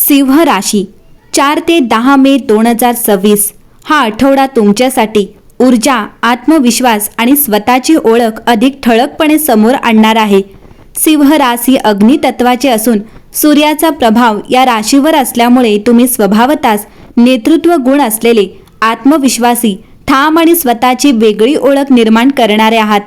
सिंह राशी 4 ते 10 मे 2026 हा आठवडा तुमच्यासाठी ऊर्जा, आत्मविश्वास आणि स्वतःची ओळख अधिक ठळकपणे समोर आणणार आहे. सिंह राशी अग्नी तत्वाचे असून सूर्याचा प्रभाव या राशीवर असल्यामुळे तुम्ही स्वभावतःच नेतृत्व गुण असलेले, आत्मविश्वासी, ठाम आणि स्वतःची वेगळी ओळख निर्माण करणारे आहात.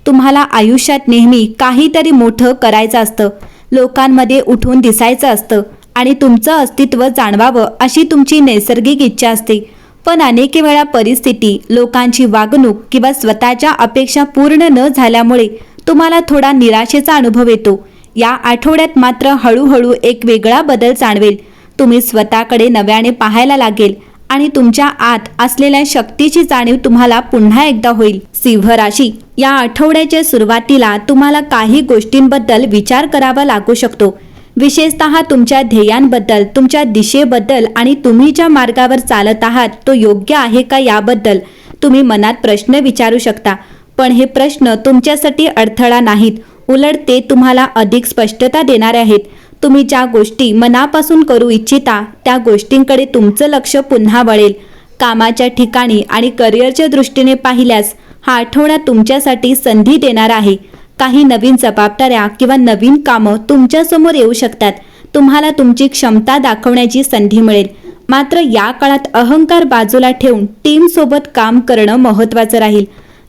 तुम्हाला आयुष्यात नेहमी काहीतरी मोठं करायचं असतं, लोकांमध्ये उठून दिसायचं असतं आणि तुमचं अस्तित्व जाणवावं अशी तुमची नैसर्गिक इच्छा असते. पण अनेक वेळा परिस्थिती, लोकांची वागणूक किंवा स्वतःच्या अपेक्षा पूर्ण न झाल्यामुळे तुम्हाला थोडा निराशेचा अनुभव येतो. या आठवड्यात मात्र हळूहळू एक वेगळा बदल जाणवेल. तुम्ही स्वतःकडे नव्याने पाहायला लागेल आणि तुमच्या आत असलेल्या शक्तीची जाणीव तुम्हाला पुन्हा एकदा होईल. सिंह राशी या आठवड्याच्या सुरुवातीला तुम्हाला काही गोष्टींबद्दल विचार करावा लागू शकतो. विशेषतः तुमच्या ध्येयांबद्दल, तुमच्या दिशेबद्दल आणि तुम्ही ज्या मार्गावर चालत आहात तो योग्य आहे का याबद्दल तुम्ही मनात प्रश्न विचारू शकता. पण हे प्रश्न तुमच्यासाठी अडथळा नाहीत, उलट ते तुम्हाला अधिक स्पष्टता देणारे आहेत. तुम्ही ज्या गोष्टी मनापासून करू इच्छिता त्या गोष्टींकडे तुमचं लक्ष पुन्हा वळेल. कामाच्या ठिकाणी आणि करिअरच्या दृष्टीने पाहिल्यास हा आठवडा तुमच्यासाठी संधी देणार आहे. काही नवीन जबाबदाऱ्या किंवा नवीन कामं तुमच्यासमोर येऊ शकतात. तुम्हाला तुमची क्षमता दाखवण्याची संधी मिळेल. मात्र या काळात अहंकार बाजूला ठेवून टीमसोबत काम करणं महत्त्वाचं राहील.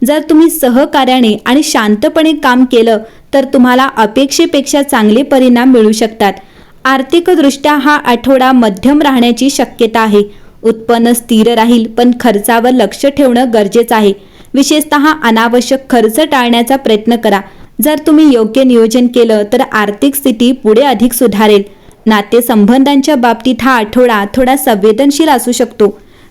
जर तुम्ही सहकार्याने आणि शांतपणे काम केलं तर तुम्हाला अपेक्षेपेक्षा चांगले परिणाम मिळू शकतात. आर्थिकदृष्ट्या हा आठवडा मध्यम राहण्याची शक्यता आहे. उत्पन्न स्थिर राहील, पण खर्चावर लक्ष ठेवणं गरजेचं आहे. विशेषतः अनावश्यक खर्च टाळण्याचा प्रयत्न करा. जर तुम्ही योग्य नियोजन केलं तर आर्थिक स्थिती पुढे अधिक सुधारेल. नातेसंबंधांच्या बाबतीत हा आठवडा थोडा संवेदनशील असू शकतो.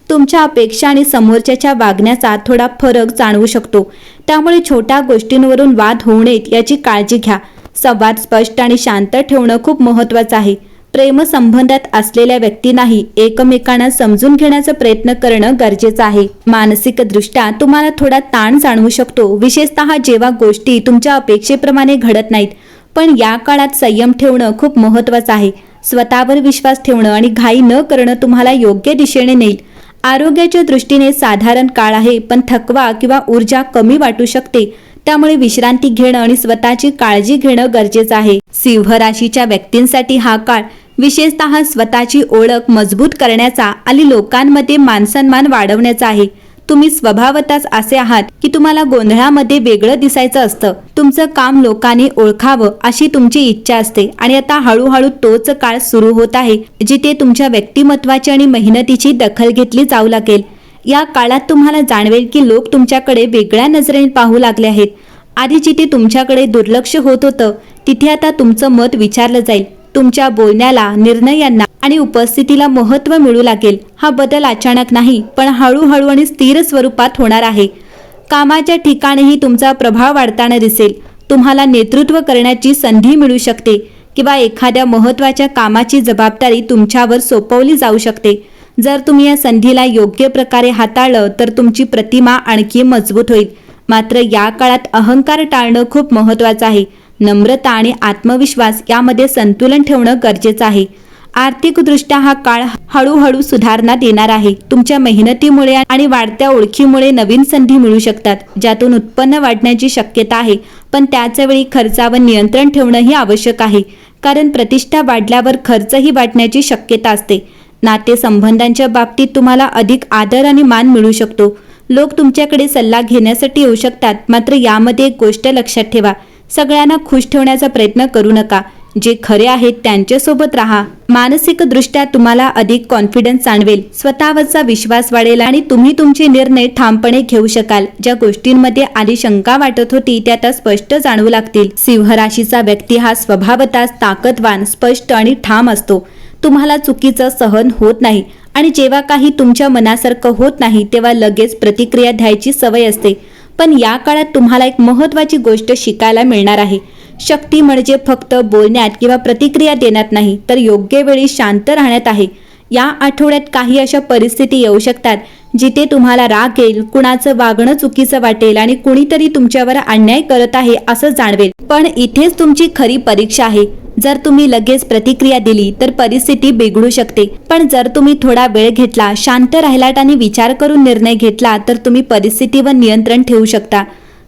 तुमच्या अपेक्षा आणि समोरच्याच्या वागण्याचा थोडा फरक जाणवू शकतो. त्यामुळे छोट्या गोष्टींवरून वाद होऊ नयेत याची काळजी घ्या. संवाद स्पष्ट आणि शांत ठेवणं खूप महत्त्वाचं आहे. प्रेमसंबंधात असलेल्या व्यक्तींनाही एकमेकांना समजून घेण्याचा प्रयत्न करणं गरजेचं आहे. मानसिकदृष्ट्या तुम्हाला थोडा ताण जाणवू शकतो, विशेषतः जेव्हा गोष्टी तुमच्या अपेक्षेप्रमाणे घडत नाहीत. पण या काळात संयम ठेवणं खूप महत्त्वाचं आहे. स्वतःवर विश्वास ठेवणं आणि घाई न करणं तुम्हाला योग्य दिशेने नेईल. आरोग्याच्या दृष्टीने साधारण काळ आहे, पण थकवा किंवा ऊर्जा कमी वाटू शकते. त्यामुळे विश्रांती घेणं आणि स्वतःची काळजी घेणं गरजेचं आहे. सिंह राशीच्या व्यक्तींसाठी हा काळ विशेषतः स्वतःची ओळख मजबूत करण्याचा आणि लोकांमध्ये मानसन्मान वाढवण्याचा आहे. तुम्ही स्वभावतःच असे आहात की तुम्हाला गोंधळामध्ये वेगळं दिसायचं असतं. तुमचं काम लोकांनी ओळखावं अशी तुमची इच्छा असते आणि आता हळूहळू तोच काळ सुरू होत आहे जिथे तुमच्या व्यक्तिमत्वाची आणि मेहनतीची दखल घेतली जाऊ लागेल. या काळात तुम्हाला जाणवेल की लोक तुमच्याकडे वेगळ्या नजरेने पाहू लागले आहेत. आधी जिथे तुमच्याकडे दुर्लक्ष होत होतं तिथे आता तुमचं मत विचारलं जाईल. तुमच्या बोलण्याला, निर्णयांना आणि उपस्थितीला महत्त्व मिळू लागेल. हा बदल अचानक नाही, पण हळूहळू आणि स्थिर स्वरूपात होणार आहे. कामाच्या ठिकाणीही तुमचा प्रभाव वाढताना दिसेल. तुम्हाला नेतृत्व करण्याची संधी मिळू शकते किंवा एखाद्या महत्त्वाच्या कामाची जबाबदारी तुमच्यावर सोपवली जाऊ शकते. जर तुम्ही या संधीला योग्य प्रकारे हाताळलं तर तुमची प्रतिमा आणखी मजबूत होईल. मात्र या काळात अहंकार टाळणं खूप महत्त्वाचं आहे. नम्रता आणि आत्मविश्वास यामध्ये संतुलन ठेवणं गरजेचं आहे. आर्थिकदृष्ट्या हा काळ हळूहळू सुधारणा देणार आहे. तुमच्या मेहनतीमुळे आणि वाढत्या ओळखीमुळे नवीन संधी मिळू शकतात, ज्यातून उत्पन्न वाढण्याची शक्यता आहे. पण त्याचवेळी खर्चावर नियंत्रण ठेवणंही आवश्यक आहे, कारण प्रतिष्ठा वाढल्यावर खर्चही वाढण्याची शक्यता असते. नातेसंबंधांच्या बाबतीत तुम्हाला अधिक आदर आणि मान मिळू शकतो. लोक तुमच्याकडे सल्ला घेण्यासाठी येऊ शकतात. मात्र यामध्ये एक गोष्ट लक्षात ठेवा, सगळ्यांना खुश ठेवण्याचा प्रयत्न करू नका. जे खरे आहेत त्यांच्यासोबत राहा. मानसिकदृष्ट्या तुम्हाला अधिक कॉन्फिडन्स जाणवेल, स्वतःवरचा विश्वास वाढेल आणि तुम्ही तुमचे निर्णय ठामपणे घेऊ शकाल. ज्या गोष्टींमध्ये आधी शंका वाटत होती त्या आता स्पष्ट जाणवू लागतील. सिंह राशीचा व्यक्ती हा स्वभावतःच ताकदवान, स्पष्ट आणि ठाम असतो. तुम्हाला चुकीचं सहन होत नाही आणि जेव्हा काही तुमच्या मनासारखं होत नाही तेव्हा लगेच प्रतिक्रिया द्यायची सवय असते. पण या काळात तुम्हाला एक महत्त्वाची गोष्ट शिकायला मिळणार आहे. शक्ती म्हणजे फक्त बोलण्यात किंवा प्रतिक्रिया देण्यात नाही, तर योग्य वेळी शांत राहण्यात आहे. या आठवड्यात काही अशा परिस्थिती येऊ शकतात जिथे तुम्हाला राग येईल, कुणाचं वागणं चुकीचं वाटेल आणि कुणीतरी तुमच्यावर अन्याय करत आहे असं जाणवेल. पण इथेच तुमची खरी परीक्षा आहे. जर तुम्ही लगेच प्रतिक्रिया दिली तर परिस्थिती बिघडू शकते, पण जर तुम्ही थोडा वेळ घेतला, शांत राहिलात आणि विचार करून निर्णय घेतला तर तुम्ही परिस्थितीवर नियंत्रण ठेवू शकता.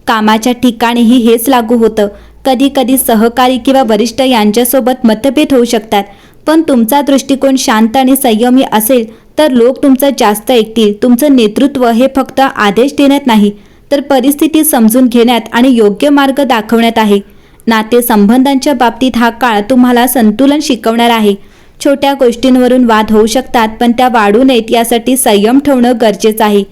कामाच्या ठिकाणीही हेच लागू होतं. कधी कधी सहकारी किंवा वरिष्ठ यांच्यासोबत मतभेद होऊ शकतात, पण तुमचा दृष्टिकोन शांत आणि संयमी असेल तर लोक तुमचं जास्त ऐकतील. तुमचं नेतृत्व हे फक्त आदेश देण्यात नाही, तर परिस्थिती समजून घेण्यात आणि योग्य मार्ग दाखवण्यात आहे. नातेसंबंधांच्या बाबतीत हा काळ तुम्हाला संतुलन शिकवणार आहे. छोट्या गोष्टींवरून वाद होऊ शकतात, पण त्या वाढू नयेत यासाठी संयम ठेवणं गरजेचं आहे.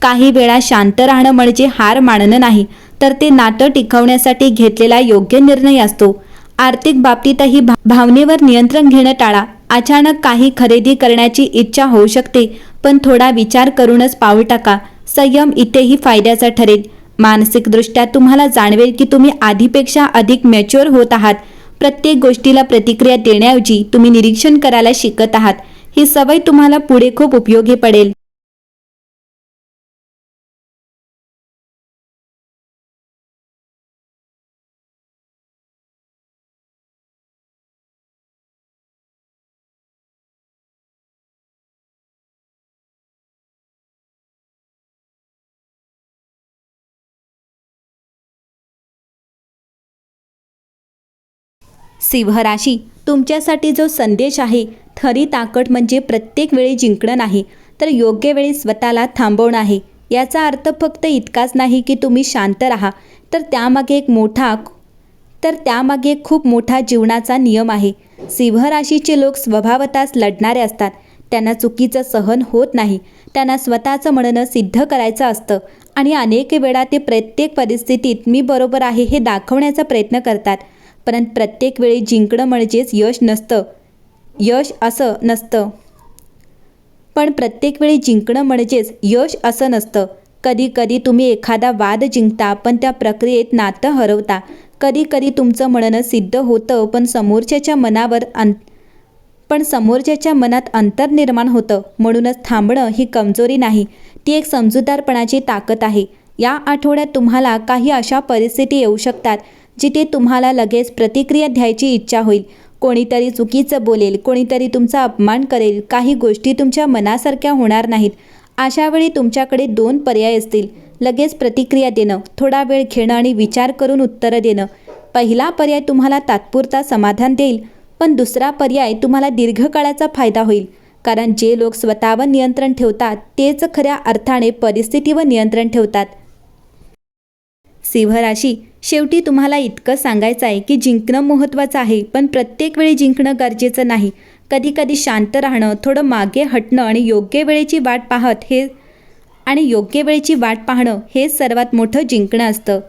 काही वेळा शांत राहणं म्हणजे हार मानणं नाही, तर ते नातं टिकवण्यासाठी घेतलेला योग्य निर्णय असतो. आर्थिक बाबतीतही भावनेवर नियंत्रण घेणं टाळा. अचानक काही खरेदी करण्याची इच्छा होऊ शकते, पण थोडा विचार करूनच पाऊल टाका. संयम इथेही फायद्याचा ठरेल. मानसिकदृष्ट्या तुम्हाला जाणवेल की तुम्ही आधीपेक्षा अधिक मॅच्युअर होत आहात. प्रत्येक गोष्टीला प्रतिक्रिया देण्याऐवजी तुम्ही निरीक्षण करायला शिकत आहात. ही सवय तुम्हाला पुढे खूप उपयोगी पडेल. सिंह राशी, तुमच्यासाठी जो संदेश आहे, खरी ताकद म्हणजे प्रत्येक वेळी जिंकणं नाही, तर योग्य वेळी स्वतःला थांबवणं आहे. याचा अर्थ फक्त इतकाच नाही की तुम्ही शांत राहा, तर त्यामागे एक खूप मोठा जीवनाचा नियम आहे. सिंह राशीचे लोक स्वभावतःच लढणारे असतात. त्यांना चुकीचं सहन होत नाही. त्यांना स्वतःचं म्हणणं सिद्ध करायचं असतं आणि अनेक वेळा ते प्रत्येक परिस्थितीत मी बरोबर आहे हे दाखवण्याचा प्रयत्न करतात. परंतु प्रत्येक वेळी जिंकणं म्हणजेच यश असं नसतं. कधी कधी तुम्ही एखादा वाद जिंकता, पण त्या प्रक्रियेत नातं हरवता. कधी कधी तुमचं म्हणणं सिद्ध होतं, पण समोरच्याच्या मनात अंतर निर्माण होतं. म्हणूनच थांबणं ही कमजोरी नाही, ती एक समजूतदारपणाची ताकद आहे. या आठवड्यात तुम्हाला काही अशा परिस्थिती येऊ शकतात जिथे तुम्हाला लगेच प्रतिक्रिया द्यायची इच्छा होईल. कोणीतरी चुकीचं बोलेल, कोणीतरी तुमचा अपमान करेल, काही गोष्टी तुमच्या मनासारख्या होणार नाहीत. अशा वेळी तुमच्याकडे 2 पर्याय असतील: लगेच प्रतिक्रिया देणं, थोडा वेळ घेणं आणि विचार करून उत्तरं देणं. पहिला पर्याय तुम्हाला तात्पुरता समाधान देईल, पण दुसरा पर्याय तुम्हाला दीर्घकाळाचा फायदा होईल. कारण जे लोक स्वतःवर नियंत्रण ठेवतात तेच खऱ्या अर्थाने परिस्थितीवर नियंत्रण ठेवतात. सिंह राशी, शेवटी तुम्हाला इतकं सांगायचं आहे की जिंकणं महत्त्वाचं आहे, पण प्रत्येक वेळी जिंकणं गरजेचं नाही. कधी कधी शांत राहणं, थोडं मागे हटणं आणि योग्य वेळेची वाट पाहणं हेच सर्वात मोठं जिंकणं असतं.